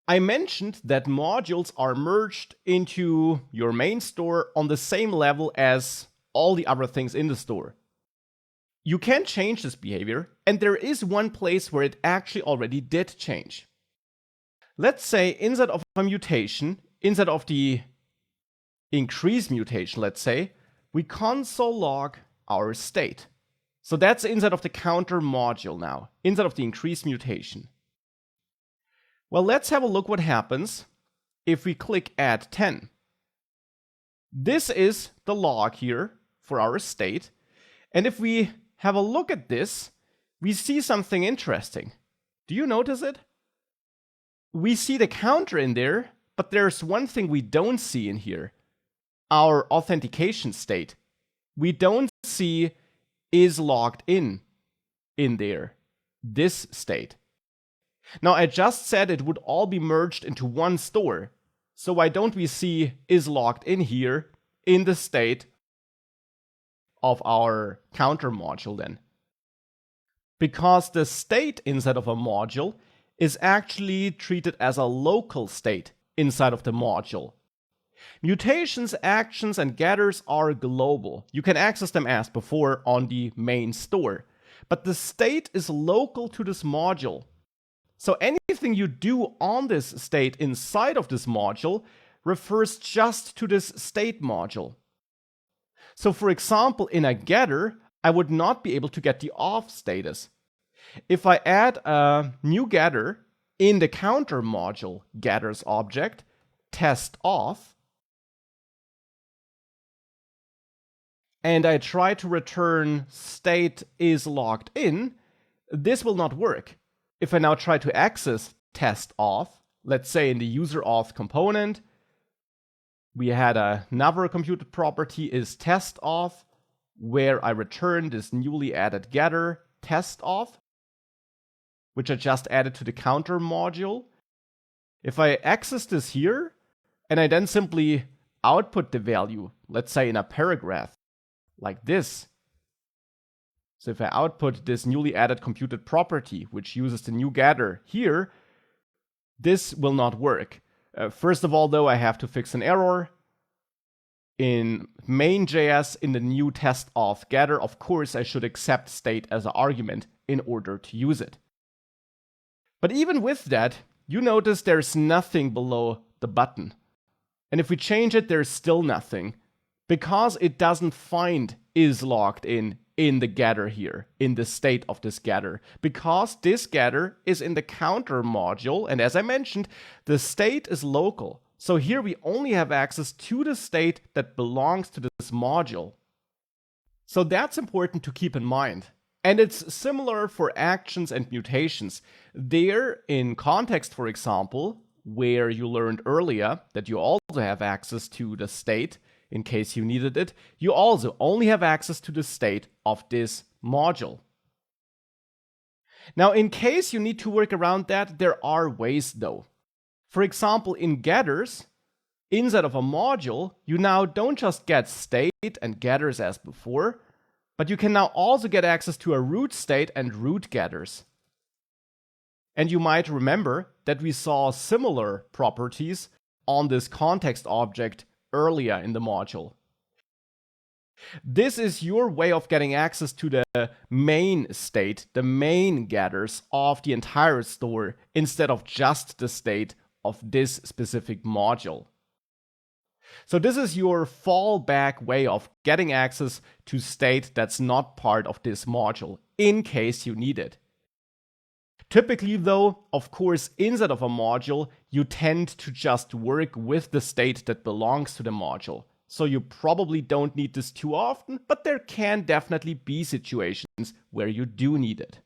I mentioned that modules are merged into your main store on the same level as all the other things in the store. You can change this behavior, and there is one place where it actually already did change. Let's say inside of a mutation, inside of the increase mutation, let's say, we console log our state. So that's inside of the counter module now, inside of the increase mutation. Well, let's have a look what happens if we click add 10. This is the log here for our state. And if we have a look at this, we see something interesting. Do you notice it? We see the counter in there, but there's one thing we don't see in here. Our authentication state. We don't see is logged in there, this state. Now I just said it would all be merged into one store. So why don't we see is logged in here in the state of our counter module then? Because the state inside of a module is actually treated as a local state inside of the module. Mutations, actions, and getters are global. You can access them as before on the main store. But the state is local to this module. So anything you do on this state inside of this module refers just to this state module. So for example, in a getter, I would not be able to get the off status. If I add a new getter in the counter module getters object, test off, and I try to return state is logged in, this will not work. If I now try to access test auth, let's say in the user auth component, we had another computed property is test auth, where I return this newly added getter test auth, which I just added to the counter module. If I access this here, and I then simply output the value, let's say in a paragraph, like this. So if I output this newly added computed property, which uses the new getter here, this will not work. First of all, though, I have to fix an error. In main.js, in the new test auth getter, of course, I should accept state as an argument in order to use it. But even with that, you notice there's nothing below the button. And if we change it, there's still nothing, because it doesn't find is logged in the getter here, in the state of this getter, because this getter is in the counter module, and as I mentioned, the state is local. So here we only have access to the state that belongs to this module. So that's important to keep in mind. And it's similar for actions and mutations. There, in context, for example, where you learned earlier that you also have access to the state, in case you needed it, you also only have access to the state of this module. Now, in case you need to work around that, there are ways though. For example, in getters, inside of a module, you now don't just get state and getters as before, but you can now also get access to a root state and root getters. And you might remember that we saw similar properties on this context object earlier in the module. This is your way of getting access to the main state, the main getters of the entire store, instead of just the state of this specific module. So this is your fallback way of getting access to state that's not part of this module, in case you need it. Typically though, of course, inside of a module, you tend to just work with the state that belongs to the module. So you probably don't need this too often, but there can definitely be situations where you do need it.